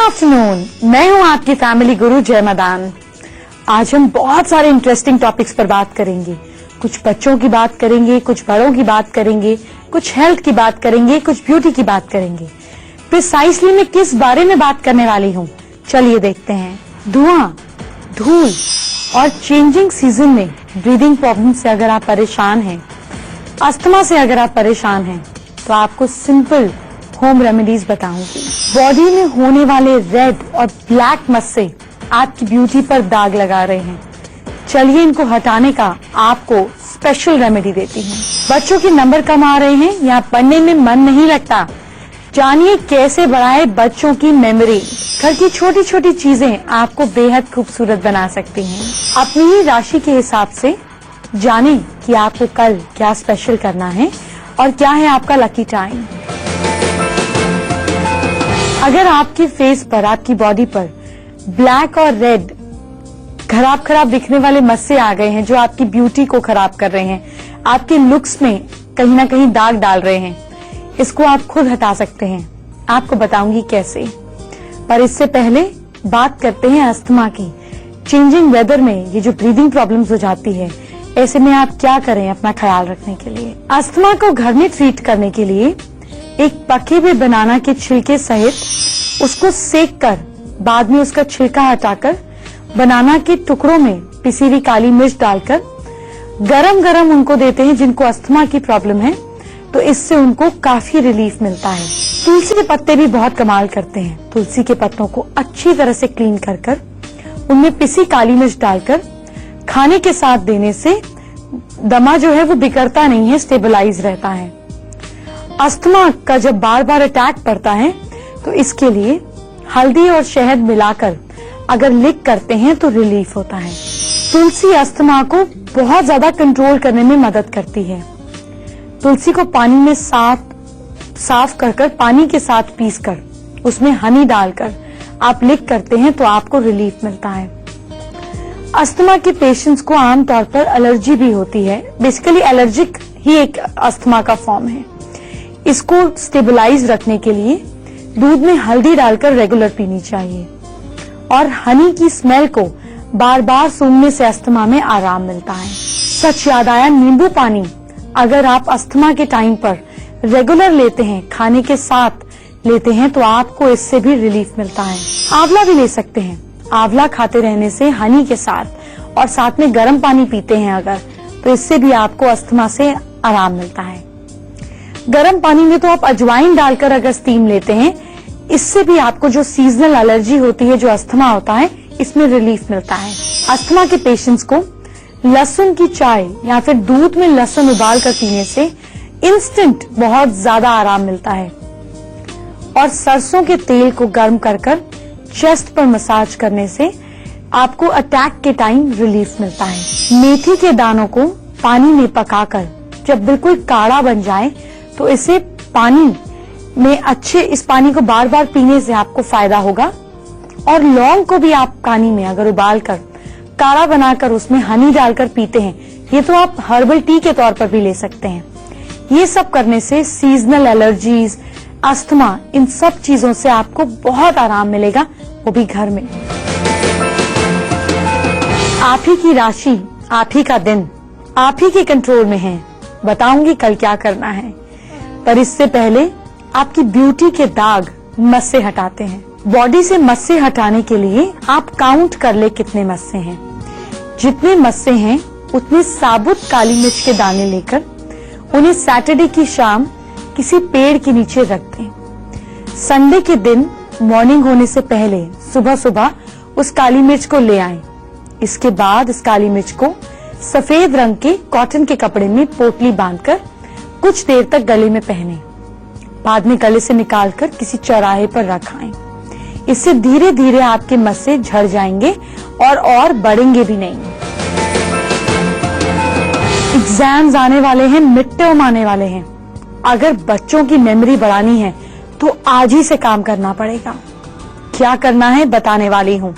Afternoon, मैं हूं आपकी फैमिली गुरु जय मदान। आज हम बहुत सारे इंटरेस्टिंग टॉपिक्स पर बात करेंगे। कुछ बच्चों की बात करेंगे, कुछ बड़ों की बात करेंगे, कुछ हेल्थ की बात करेंगे, कुछ ब्यूटी की बात करेंगे। प्रिसाइसली मैं किस बारे में बात करने वाली हूं, चलिए देखते हैं। धुआं, धूल और चेंजिंग सीजन में ब्रीदिंग प्रॉब्लम से अगर आप परेशान हैं, अस्थमा से अगर आप परेशान हैं, तो आपको सिंपल होम रेमेडीज बताऊंगी। बॉडी में होने वाले रेड और ब्लैक मस्से आपकी ब्यूटी पर दाग लगा रहे हैं, चलिए इनको हटाने का आपको स्पेशल रेमेडी देती हूँ। बच्चों के नंबर कम आ रहे हैं या पढ़ने में मन नहीं लगता, जानिए कैसे बढ़ाए बच्चों की मेमोरी। घर की छोटी छोटी चीजें आपको बेहद खूबसूरत बना सकती हैं। अपनी ही राशि के हिसाब से जाने कि आपको कल क्या स्पेशल करना है और क्या है आपका लकी टाइम। अगर आपके फेस पर, आपकी बॉडी पर ब्लैक और रेड खराब दिखने वाले मस्से आ गए हैं जो आपकी ब्यूटी को खराब कर रहे हैं, आपके लुक्स में कहीं ना कहीं दाग डाल रहे हैं, इसको आप खुद हटा सकते हैं। आपको बताऊंगी कैसे। पर इससे पहले बात करते हैं अस्थमा की। चेंजिंग वेदर में ये जो ब्रीदिंग प्रॉब्लम्स हो जाती है, ऐसे में आप क्या करें अपना ख्याल रखने के लिए। अस्थमा को घर में ट्रीट करने के लिए एक पके हुए बनाना के छिलके सहित उसको सेक कर बाद में उसका छिलका हटाकर बनाना के टुकड़ों में पिसी हुई काली मिर्च डालकर गरम उनको देते हैं जिनको अस्थमा की प्रॉब्लम है, तो इससे उनको काफी रिलीफ मिलता है। तुलसी के पत्ते भी बहुत कमाल करते हैं। तुलसी के पत्तों को अच्छी तरह से क्लीन कर उनमें पिसी काली मिर्च डालकर खाने के साथ देने से दमा जो है वो बिगड़ता नहीं है, स्टेबलाइज रहता है। अस्थमा का जब बार बार अटैक पड़ता है तो इसके लिए हल्दी और शहद मिलाकर अगर लिक करते हैं तो रिलीफ होता है। तुलसी अस्थमा को बहुत ज्यादा कंट्रोल करने में मदद करती है। तुलसी को पानी में साफ कर पानी के साथ पीसकर उसमें हनी डालकर आप लिक करते हैं तो आपको रिलीफ मिलता है। अस्थमा के पेशेंट्स को आमतौर पर एलर्जी भी होती है। बेसिकली एलर्जिक ही एक अस्थमा का फॉर्म है। इसको स्टेबलाइज रखने के लिए दूध में हल्दी डालकर रेगुलर पीनी चाहिए और हनी की स्मेल को बार बार सूंघने से अस्थमा में आराम मिलता है। सच याद आया, नींबू पानी अगर आप अस्थमा के टाइम पर रेगुलर लेते हैं, खाने के साथ लेते हैं, तो आपको इससे भी रिलीफ मिलता है। आंवला भी ले सकते हैं। आंवला खाते रहने से हनी के साथ और साथ में गर्म पानी पीते हैं अगर, तो इससे भी आपको अस्थमा से आराम मिलता है। गर्म पानी में तो आप अजवाइन डालकर अगर स्टीम लेते हैं, इससे भी आपको जो सीजनल एलर्जी होती है, जो अस्थमा होता है, इसमें रिलीफ मिलता है। अस्थमा के पेशेंट्स को लहसुन की चाय या फिर दूध में लहसुन उबाल कर पीने से इंस्टेंट बहुत ज्यादा आराम मिलता है। और सरसों के तेल को गर्म कर चेस्ट पर मसाज करने से आपको अटैक के टाइम रिलीफ मिलता है। मेथी के दानों को पानी में पकाकर जब बिल्कुल काढ़ा बन जाए तो इसे पानी में इस पानी को बार बार पीने से आपको फायदा होगा। और लौंग को भी आप पानी में अगर उबालकर काढ़ा बनाकर उसमें हनी डालकर पीते हैं, ये तो आप हर्बल टी के तौर पर भी ले सकते हैं। ये सब करने से सीजनल एलर्जीज, अस्थमा, इन सब चीजों से आपको बहुत आराम मिलेगा, वो भी घर में। आप ही की राशि, आप ही का दिन, आप ही के कंट्रोल में है। बताऊंगी कल क्या करना है, पर इससे पहले आपकी ब्यूटी के दाग मस्से हटाते हैं। बॉडी से मस्से हटाने के लिए आप काउंट कर ले कितने मस्से हैं। जितने मस्से हैं उतने साबुत काली मिर्च के दाने लेकर उन्हें सैटरडे की शाम किसी पेड़ के नीचे रख दें। संडे के दिन मॉर्निंग होने से पहले सुबह उस काली मिर्च को ले आएं। इसके बाद इस काली मिर्च को सफेद रंग के कॉटन के कपड़े में पोटली बांधकर कुछ देर तक गले में पहने। बाद में गले से निकालकर किसी चौराहे पर रखाएं। इससे धीरे धीरे आपके मस्से झड़ जाएंगे और बढ़ेंगे भी नहीं। एग्जाम्स आने वाले हैं, मिड टर्म आने वाले हैं। अगर बच्चों की मेमोरी बढ़ानी है तो आज ही से काम करना पड़ेगा। क्या करना है बताने वाली हूँ,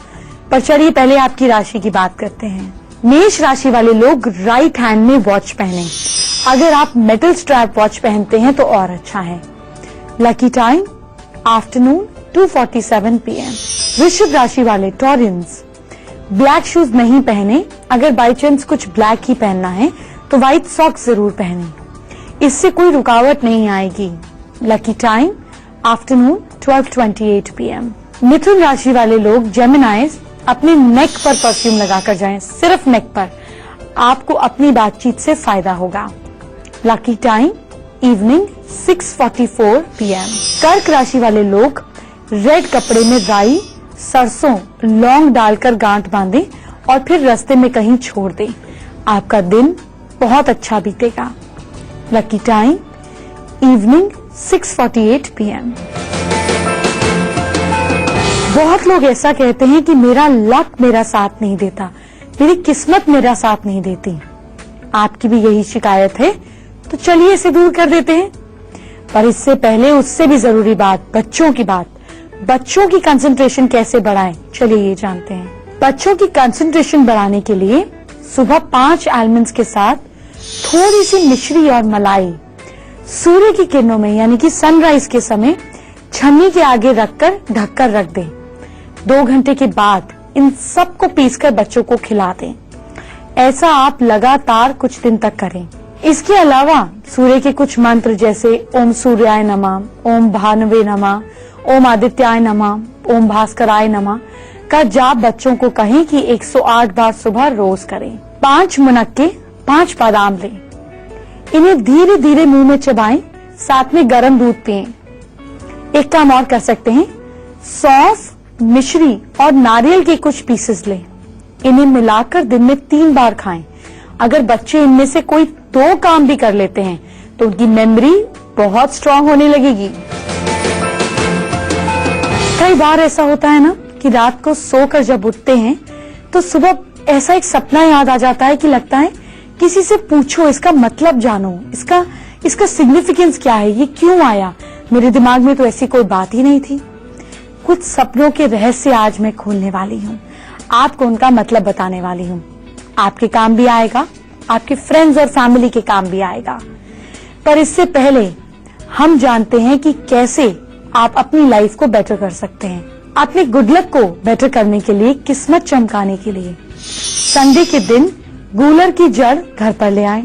पर चलिए पहले आपकी राशि की बात करते हैं। मेष राशि वाले लोग राइट हैंड में वॉच पहने। अगर आप मेटल स्ट्रैप वॉच पहनते हैं तो और अच्छा है। Lucky time afternoon 2:47 PM। वृषभ राशि वाले टॉरियंस, ब्लैक शूज नहीं पहने। अगर बाई चांस कुछ ब्लैक ही पहनना है तो व्हाइट सॉक्स जरूर पहने, इससे कोई रुकावट नहीं आएगी। Lucky time afternoon 12:28 PM। मिथुन राशि वाले लोग जेमिनाइज, अपने नेक पर परफ्यूम लगाकर जाएं, सिर्फ नेक पर, आपको अपनी बातचीत से फायदा होगा। Lucky time evening 6:44 PM। कर्क राशि वाले लोग रेड कपड़े में राई, सरसों, लौंग डालकर गांठ बांधें और फिर रास्ते में कहीं छोड़ दें। आपका दिन बहुत अच्छा बीतेगा। Lucky time evening 6:48 PM। बहुत लोग ऐसा कहते हैं कि मेरा लक मेरा साथ नहीं देता, मेरी किस्मत मेरा साथ नहीं देती। आपकी भी यही शिकायत है तो चलिए इसे दूर कर देते हैं। पर इससे पहले उससे भी जरूरी बात, बच्चों की बात। बच्चों की कंसंट्रेशन कैसे बढ़ाएं, चलिए ये जानते हैं। बच्चों की कंसंट्रेशन बढ़ाने के लिए सुबह 5 आलमंड्स के साथ थोड़ी सी मिश्री और मलाई सूर्य की किरणों में यानी कि सनराइज के समय छन्नी के आगे रखकर ढककर रख दें। 2 घंटे के बाद इन सबको पीसकर बच्चों को खिला दें। ऐसा आप लगातार कुछ दिन तक करें। इसके अलावा सूर्य के कुछ मंत्र जैसे ओम सूर्याय नमः, ओम भानवे नमः, ओम आदित्याय नमः, ओम भास्कराय नमः का जाप बच्चों को कहें कि 108 बार सुबह रोज करें। 5 मुनक्के, 5 बादाम लें, इन्हें धीरे धीरे मुंह में चबाएं, साथ में गर्म दूध पिएं। एक काम और कर सकते हैं, सौंफ, मिश्री और नारियल के कुछ पीसेस लें, इन्हें मिलाकर दिन में 3 बार खाएं। अगर बच्चे इनमें से कोई 2 काम भी कर लेते हैं तो उनकी मेमोरी बहुत स्ट्रांग होने लगेगी। कई बार ऐसा होता है ना कि रात को सोकर जब उठते हैं तो सुबह ऐसा एक सपना याद आ जाता है कि लगता है किसी से पूछो, इसका मतलब जानो, इसका सिग्निफिकेंस क्या है, ये क्यों आया, मेरे दिमाग में तो ऐसी कोई बात ही नहीं थी। कुछ सपनों के रहस्य आज मैं खोलने वाली हूँ, आपको उनका मतलब बताने वाली हूँ। आपके काम भी आएगा, आपके फ्रेंड्स और फैमिली के काम भी आएगा। पर इससे पहले हम जानते हैं कि कैसे आप अपनी लाइफ को बेटर कर सकते हैं। अपने गुड लक को बेटर करने के लिए, किस्मत चमकाने के लिए संडे के दिन गूलर की जड़ घर पर ले आएं,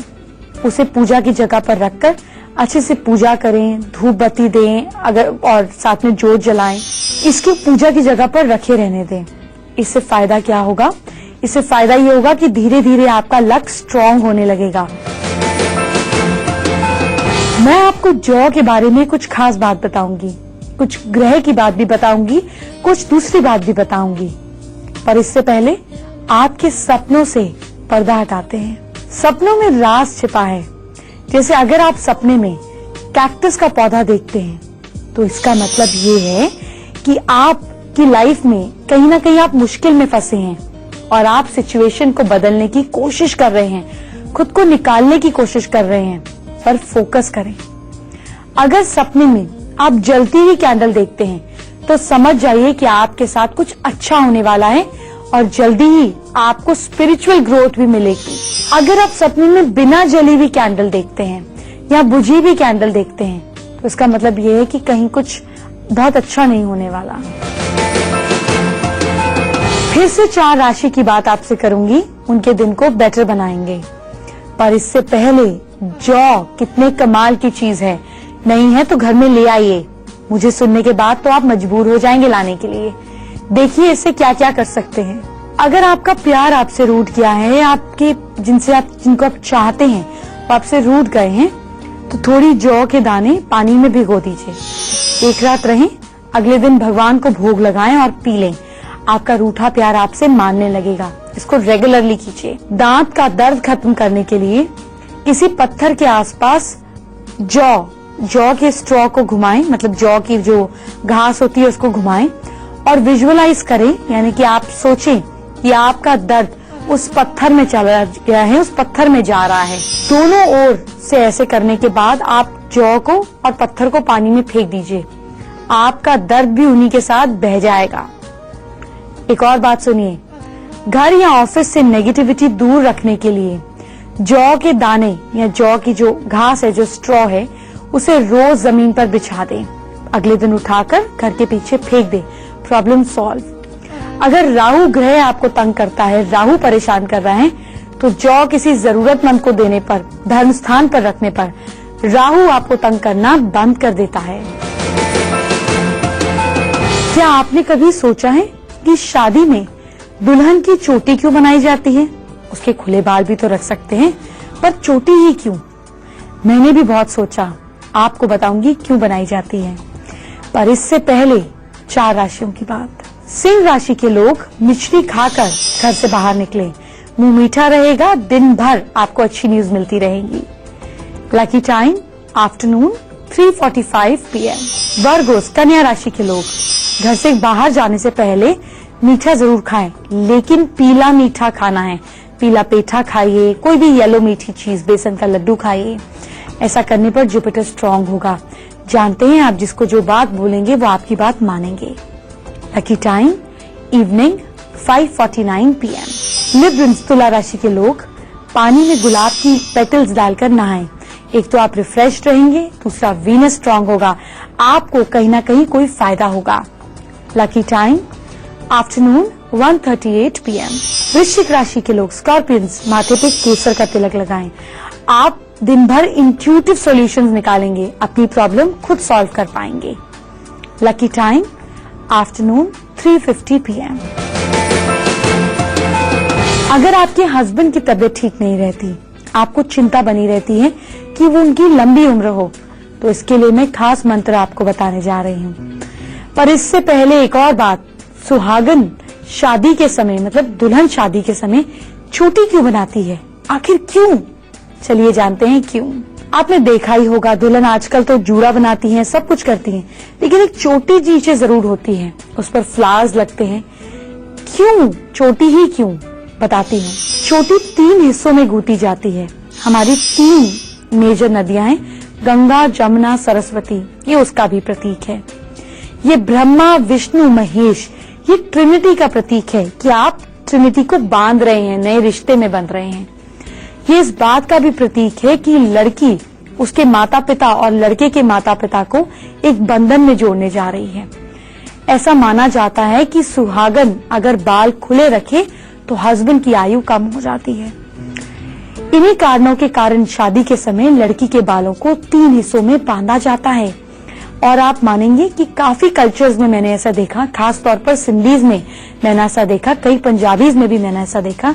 उसे पूजा की जगह पर रखकर अच्छे से पूजा करें, धूप बत्ती दें अगर, और साथ में जोत जलाएं। इसकी पूजा की जगह पर रखे रहने दें। इससे फायदा क्या होगा? इससे फायदा ये होगा कि धीरे धीरे आपका लक स्ट्रांग होने लगेगा। मैं आपको जौ के बारे में कुछ खास बात बताऊंगी, कुछ ग्रह की बात भी बताऊंगी, कुछ दूसरी बात भी बताऊंगी। पर इससे पहले आपके सपनों से पर्दा हटाते हैं। सपनों में राज छिपा है। जैसे अगर आप सपने में कैक्टस का पौधा देखते हैं तो इसका मतलब ये है कि आपकी लाइफ में कहीं ना कहीं आप मुश्किल में फंसे हैं और आप सिचुएशन को बदलने की कोशिश कर रहे हैं, खुद को निकालने की कोशिश कर रहे हैं, पर फोकस करें। अगर सपने में आप जलती हुई कैंडल देखते हैं तो समझ जाइए कि आपके साथ कुछ अच्छा होने वाला है और जल्दी ही आपको स्पिरिचुअल ग्रोथ भी मिलेगी। अगर आप सपने में बिना जली हुई कैंडल देखते हैं या बुझी हुई कैंडल देखते हैं तो इसका मतलब ये है कि कहीं कुछ बहुत अच्छा नहीं होने वाला। फिर से 4 राशि की बात आपसे करूंगी, उनके दिन को बेटर बनाएंगे। पर इससे पहले जौ कितने कमाल की चीज है, नहीं है तो घर में ले आइए। मुझे सुनने के बाद तो आप मजबूर हो जाएंगे लाने के लिए। देखिए इससे क्या क्या कर सकते हैं। अगर आपका प्यार आपसे रूठ गया है, आपके जिनको आप चाहते हैं वो आपसे रूठ गए हैं, तो थोड़ी जौ के दाने पानी में भिगो दीजिए, 1 रात रहें, अगले दिन भगवान को भोग लगाएं और पी लें। आपका रूठा प्यार आपसे मानने लगेगा। इसको रेगुलरली कीजिए। दांत का दर्द खत्म करने के लिए किसी पत्थर के आसपास जौ के स्ट्रॉ को घुमाएं, मतलब जौ की जो घास होती है उसको घुमाएं और विजुअलाइज करें, यानी कि आप सोचें कि आपका दर्द उस पत्थर में चला गया है, उस पत्थर में जा रहा है। दोनों ओर से ऐसे करने के बाद आप जौ को और पत्थर को पानी में फेंक दीजिए। आपका दर्द भी उन्हीं के साथ बह जाएगा। एक और बात सुनिए, घर या ऑफिस से नेगेटिविटी दूर रखने के लिए जौ के दाने या जौ की जो घास है, जो स्ट्रॉ है, उसे रोज जमीन पर बिछा दें। अगले दिन उठाकर घर के पीछे फेंक दे, प्रॉब्लम सॉल्व। अगर राहु ग्रह आपको तंग करता है, राहु परेशान कर रहा है, तो जौ किसी जरूरतमंद को देने पर, धर्म स्थान पर रखने पर राहु आपको तंग करना बंद कर देता है। क्या आपने कभी सोचा है कि शादी में दुल्हन की चोटी क्यों बनाई जाती है? उसके खुले बाल भी तो रख सकते हैं, पर चोटी ही क्यों? मैंने भी बहुत सोचा, आपको बताऊंगी क्यों बनाई जाती है। पर इससे पहले 4 राशियों की बात। सिंह राशि के लोग मिश्री खाकर घर से बाहर निकले, मुंह मीठा रहेगा, दिन भर आपको अच्छी न्यूज मिलती रहेगी। Lucky time afternoon 3:45 PM। Virgo's कन्या राशि के लोग घर से बाहर जाने से पहले मीठा जरूर खाएं, लेकिन पीला मीठा खाना है। पीला पेठा खाइए, कोई भी येलो मीठी चीज, बेसन का लड्डू खाइए। ऐसा करने पर जुपिटर स्ट्रांग होगा। जानते हैं आप जिसको जो बात बोलेंगे वो आपकी बात मानेंगे। Lucky time evening 5:49 PM। Librans तुला राशि के लोग पानी में गुलाब की पेटल्स डालकर नहाएं। एक तो आप रिफ्रेश रहेंगे, दूसरा वीनस स्ट्रांग होगा, आपको कहीं ना कहीं कोई फायदा होगा। Lucky time afternoon 1:38 PM। वृश्चिक राशि के लोग स्कॉर्पियंस माथे पे केसर का तिलक लगाएं। आप दिन भर इंट्यूटिव सॉल्यूशंस निकालेंगे, अपनी प्रॉब्लम खुद सॉल्व कर पाएंगे। Lucky time afternoon 3:50 PM। अगर आपके हस्बैंड की तबीयत ठीक नहीं रहती, आपको चिंता बनी रहती है कि वो उनकी लंबी उम्र हो, तो इसके लिए मैं खास मंत्र आपको बताने जा रही हूँ। पर इससे पहले एक और बात, सुहागन शादी के समय, मतलब दुल्हन शादी के समय चोटी क्यों बनाती है? आखिर क्यों? चलिए जानते हैं क्यों। आपने देखा ही होगा, दुल्हन आजकल तो जूड़ा बनाती हैं, सब कुछ करती हैं, लेकिन एक चोटी नीचे जरूर होती है, उस पर फ्लावर्स लगते हैं। क्यों? चोटी ही क्यों? बताती हूँ। चोटी 3 हिस्सों में गूंथी जाती है। हमारी 3 मेजर नदियां हैं, गंगा, जमुना, सरस्वती, ये उसका भी प्रतीक है। ये ब्रह्मा, विष्णु, महेश, ये ट्रिनिटी का प्रतीक है कि आप ट्रिनिटी को बांध रहे हैं, नए रिश्ते में बंध रहे हैं। ये इस बात का भी प्रतीक है कि लड़की उसके माता पिता और लड़के के माता पिता को एक बंधन में जोड़ने जा रही है। ऐसा माना जाता है कि सुहागन अगर बाल खुले रखे तो हस्बैंड की आयु कम हो जाती है। इन्हीं कारणों के कारण शादी के समय लड़की के बालों को 3 हिस्सों में बांधा जाता है। और आप मानेंगे कि काफी कल्चर्स में मैंने ऐसा देखा, खास तौर पर सिंधीज में मैंने ऐसा देखा, कई पंजाबीज में भी मैंने ऐसा देखा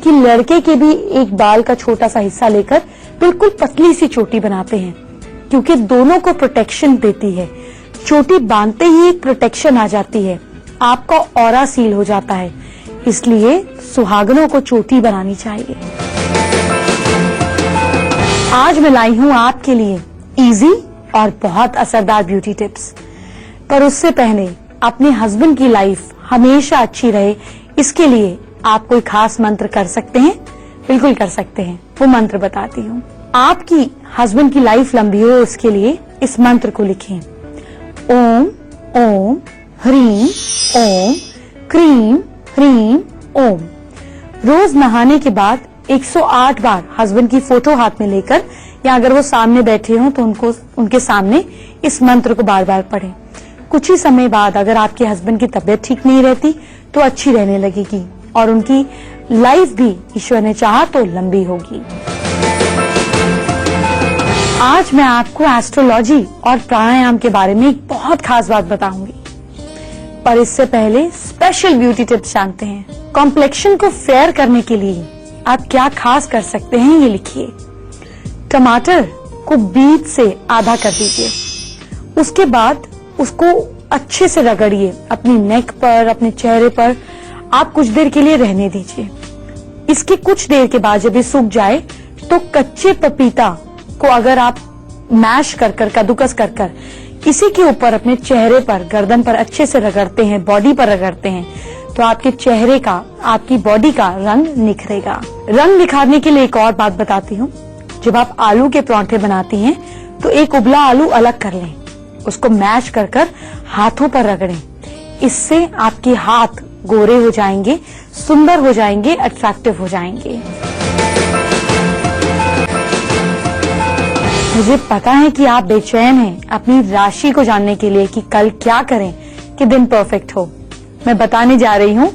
कि लड़के के भी एक बाल का छोटा सा हिस्सा लेकर बिल्कुल पतली सी चोटी बनाते हैं, क्योंकि दोनों को प्रोटेक्शन देती है। चोटी बांधते ही एक प्रोटेक्शन आ जाती है, आपका ऑरा सील हो जाता है, इसलिए सुहागनों को चोटी बनानी चाहिए। आज मैं लाई हूं आपके लिए इजी और बहुत असरदार ब्यूटी टिप्स। पर उससे पहले अपने हस्बैंड की लाइफ हमेशा अच्छी रहे, इसके लिए आप कोई खास मंत्र कर सकते हैं? बिल्कुल कर सकते हैं, वो मंत्र बताती हूँ। आपकी हस्बैंड की लाइफ लंबी हो, इसके लिए इस मंत्र को लिखें। ओम ओम ह्रीम ओम क्रीम ह्रीम ओम। रोज नहाने के बाद 108 बार हस्बैंड की फोटो हाथ में लेकर, या अगर वो सामने बैठे हों तो उनके सामने इस मंत्र को बार बार पढ़ें। कुछ ही समय बाद अगर आपके हस्बैंड की तबीयत ठीक नहीं रहती तो अच्छी रहने लगेगी और उनकी लाइफ भी ईश्वर ने चाहा तो लंबी होगी। आज मैं आपको एस्ट्रोलॉजी और प्राणायाम के बारे में एक बहुत खास बात बताऊंगी, पर इससे पहले स्पेशल ब्यूटी टिप्स जानते हैं। कॉम्प्लेक्शन को फेयर करने के लिए आप क्या खास कर सकते हैं, ये लिखिए। टमाटर को बीच से आधा कर दीजिए, उसके बाद उसको अच्छे से रगड़िए अपनी नेक पर, अपने चेहरे पर। आप कुछ देर के लिए रहने दीजिए। इसके कुछ देर के बाद जब ये सूख जाए तो कच्चे पपीता को अगर आप मैश कर कद्दूकस कर इसी के ऊपर अपने चेहरे पर, गर्दन पर अच्छे से रगड़ते हैं, बॉडी पर रगड़ते हैं, तो आपके चेहरे का, आपकी बॉडी का रंग निखरेगा। रंग निखारने के लिए एक और बात बताती हूँ। जब आप आलू के परांठे बनाती हैं तो एक उबला आलू अलग कर लें, उसको मैश कर हाथों पर रगड़ें। इससे आपके हाथ गोरे हो जाएंगे, सुंदर हो जाएंगे, अट्रैक्टिव हो जाएंगे। मुझे पता है कि आप बेचैन हैं अपनी राशि को जानने के लिए कि कल क्या करें कि दिन परफेक्ट हो। मैं बताने जा रही हूँ,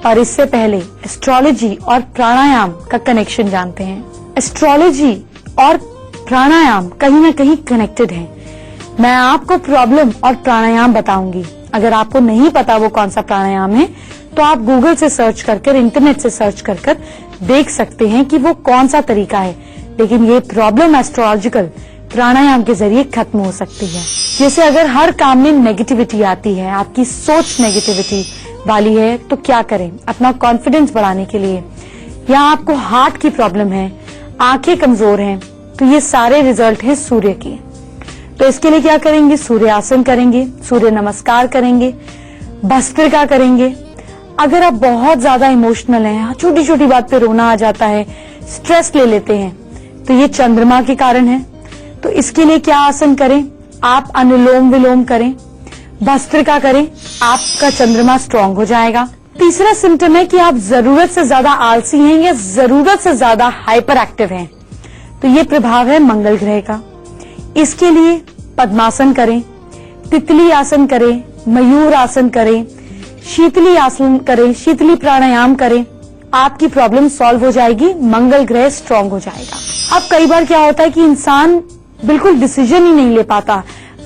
और इससे पहले एस्ट्रोलॉजी और प्राणायाम का कनेक्शन जानते हैं। एस्ट्रोलॉजी और प्राणायाम कहीं ना कहीं कनेक्टेड हैं। मैं आपको प्रॉब्लम और प्राणायाम बताऊंगी। अगर आपको नहीं पता वो कौन सा प्राणायाम है तो आप गूगल से सर्च कर इंटरनेट से सर्च कर देख सकते हैं कि वो कौन सा तरीका है, लेकिन ये प्रॉब्लम एस्ट्रोलॉजिकल प्राणायाम के जरिए खत्म हो सकती है। जैसे अगर हर काम में नेगेटिविटी आती है, आपकी सोच नेगेटिविटी वाली है, तो क्या करें अपना कॉन्फिडेंस बढ़ाने के लिए, या आपको हार्ट की प्रॉब्लम है, आंखें कमजोर हैं, तो ये सारे रिजल्ट हैं सूर्य की। तो इसके लिए क्या करेंगे? सूर्य आसन करेंगे, सूर्य नमस्कार करेंगे, भस्त्रिका करेंगे। अगर आप बहुत ज्यादा इमोशनल हैं, छोटी छोटी बात पे रोना आ जाता है, स्ट्रेस ले लेते हैं, तो ये चंद्रमा के कारण है। तो इसके लिए क्या आसन करें? आप अनुलोम विलोम करें, भस्त्रिका करें, आपका चंद्रमा स्ट्रांग हो जाएगा। तीसरा सिम्टम है कि आप जरूरत से ज्यादा आलसी हैं या जरूरत से ज्यादा हाइपर एक्टिव हैं, तो ये प्रभाव है मंगल ग्रह का। इसके लिए पद्मासन करें, तितली आसन करें, मयूर आसन करें, शीतली आसन करें, शीतली प्राणायाम करें, आपकी प्रॉब्लम सॉल्व हो जाएगी, मंगल ग्रह स्ट्रांग हो जाएगा। अब कई बार क्या होता है कि इंसान बिल्कुल डिसीजन ही नहीं ले पाता,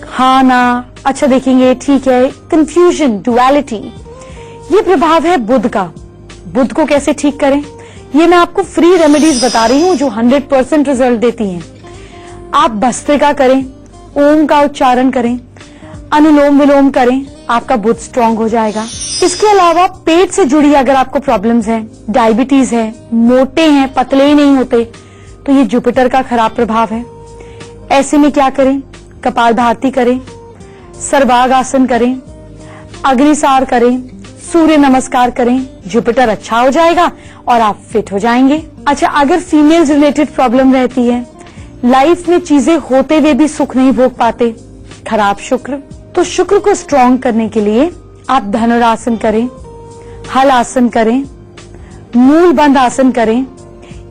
हाँ ना, अच्छा देखेंगे, ठीक है, कंफ्यूजन, डुअलिटी। ये प्रभाव है बुध का। बुध को कैसे ठीक करें, ये मैं आपको फ्री रेमेडीज बता रही हूँ जो 100% रिजल्ट देती हैं। आप भस्त्रिका करें, ओम का उच्चारण करें, अनुलोम विलोम करें, आपका बुध स्ट्रांग हो जाएगा। इसके अलावा पेट से जुड़ी अगर आपको प्रॉब्लम्स हैं, डायबिटीज है, मोटे हैं, पतले नहीं होते, तो ये जुपिटर का खराब प्रभाव है। ऐसे में क्या करें? कपालभाति करें, सर्वांग आसन करें, अग्निसार करें, सूर्य नमस्कार करें, जुपिटर अच्छा हो जाएगा और आप फिट हो जाएंगे। अच्छा, अगर फीमेल्स रिलेटेड प्रॉब्लम रहती है, लाइफ में चीजें होते हुए भी सुख नहीं भोग पाते, खराब शुक्र, तो शुक्र को स्ट्रांग करने के लिए आप धनुरासन करें, हल आसन करें, मूल बंद आसन करें।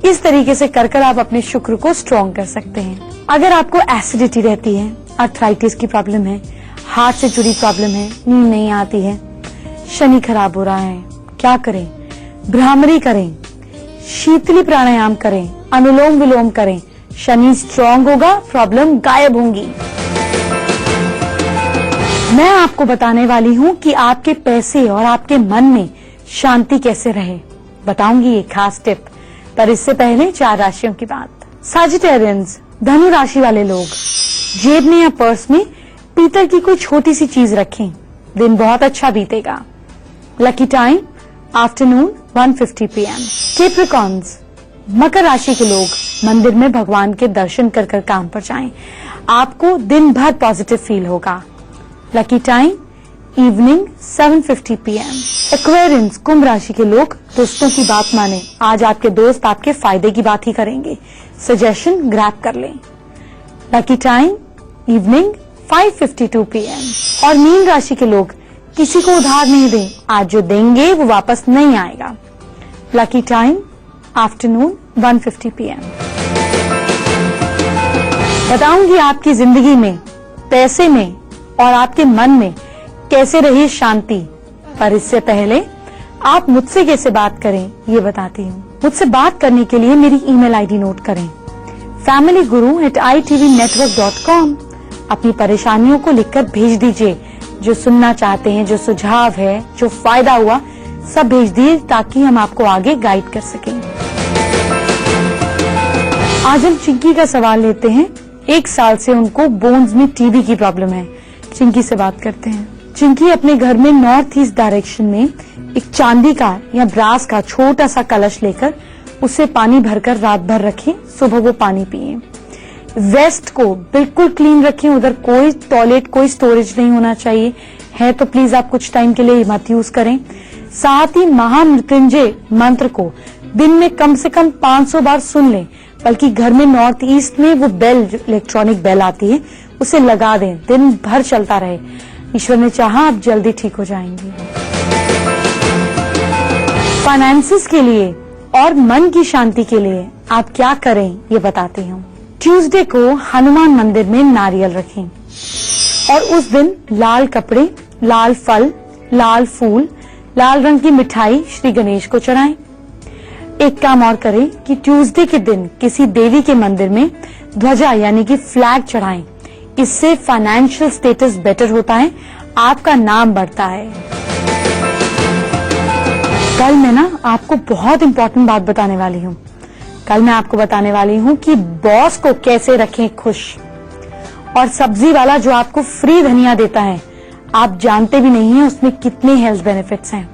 इस तरीके से कर आप अपने शुक्र को स्ट्रांग कर सकते हैं। अगर आपको एसिडिटी रहती है, आर्थराइटिस की प्रॉब्लम है, हार्ट से जुड़ी प्रॉब्लम है, नींद नहीं आती है, शनि खराब हो रहा है, क्या करें? भ्रामरी करें, शीतली प्राणायाम करें, अनुलोम विलोम करें, शनि स्ट्रांग होगा, प्रॉब्लम गायब होंगी। मैं आपको बताने वाली हूँ कि आपके पैसे और आपके मन में शांति कैसे रहे, बताऊंगी ये खास टिप। पर इससे पहले 4 राशियों की बात। सजिटेरियंस, धनु राशि वाले लोग, जेब में या पर्स में पीतल की कोई छोटी सी चीज रखें, दिन बहुत अच्छा बीतेगा। Lucky time afternoon 1:50 PM। Capricorns, मकर राशि के लोग, मंदिर में भगवान के दर्शन कर काम पर जाएं, आपको दिन भर पॉजिटिव फील होगा। Lucky time evening 7:50 PM। Aquarians, कुंभ राशि के लोग, दोस्तों की बात माने, आज आपके दोस्त आपके फायदे की बात ही करेंगे, सजेशन ग्रैब कर लें। Lucky time evening 5:52 PM। और मीन राशि के लोग, किसी को उधार नहीं दें, आज जो देंगे वो वापस नहीं आएगा। Lucky time afternoon 1:50 PM। बताऊंगी आपकी जिंदगी में, पैसे में और आपके मन में कैसे रही शांति, पर इससे पहले आप मुझसे कैसे बात करें ये बताती हूँ। मुझसे बात करने के लिए मेरी ईमेल आईडी नोट करें, familyguru@itvnetwork.com। अपनी परेशानियों को लिखकर भेज दीजिए, जो सुनना चाहते हैं, जो सुझाव है, जो फायदा हुआ, सब भेज दिए ताकि हम आपको आगे गाइड कर सकें। आज हम चिंकी का सवाल लेते हैं। 1 साल से उनको बोन्स में टीबी की प्रॉब्लम है। चिंकी से बात करते हैं। चिंकी अपने घर में नॉर्थ ईस्ट डायरेक्शन में एक चांदी का या ब्रास का छोटा सा कलश लेकर उसे पानी भरकर रात भर रखें, सुबह वो पानी पिए। वेस्ट को बिल्कुल क्लीन रखें, उधर कोई टॉयलेट, कोई स्टोरेज नहीं होना चाहिए, है तो प्लीज आप कुछ टाइम के लिए मत यूज करें। साथ ही महामृत्युंजय मंत्र को दिन में कम से कम 500 बार सुन लें, बल्कि घर में नॉर्थ ईस्ट में वो बेल, इलेक्ट्रॉनिक बेल आती है, उसे लगा दें, दिन भर चलता रहे। ईश्वर ने चाहा आप जल्दी ठीक हो जाएंगी। फाइनेंसेस के लिए और मन की शांति के लिए आप क्या करें ये बताती हूँ। ट्यूसडे को हनुमान मंदिर में नारियल रखें और उस दिन लाल कपड़े, लाल फल, लाल फूल, लाल रंग की मिठाई श्री गणेश को चढ़ाएं। एक काम और करें कि ट्यूसडे के दिन किसी देवी के मंदिर में ध्वजा यानी कि फ्लैग चढ़ाएं। इससे फाइनेंशियल स्टेटस बेटर होता है, आपका नाम बढ़ता है। कल मैं ना आपको बहुत इंपॉर्टेंट बात बताने वाली हूँ। कल मैं आपको बताने वाली हूँ कि बॉस को कैसे रखें खुश। और सब्जी वाला जो आपको फ्री धनिया देता है, आप जानते भी नहीं हैं उसमें कितने हेल्थ बेनिफिट्स हैं।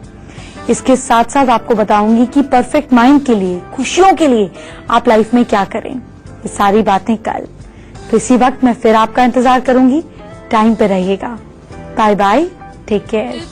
इसके साथ साथ आपको बताऊंगी कि परफेक्ट माइंड के लिए, खुशियों के लिए आप लाइफ में क्या करें। ये सारी बातें कल। तो इसी वक्त मैं फिर आपका इंतजार करूंगी। टाइम पे रहिएगा। Bye bye, take care.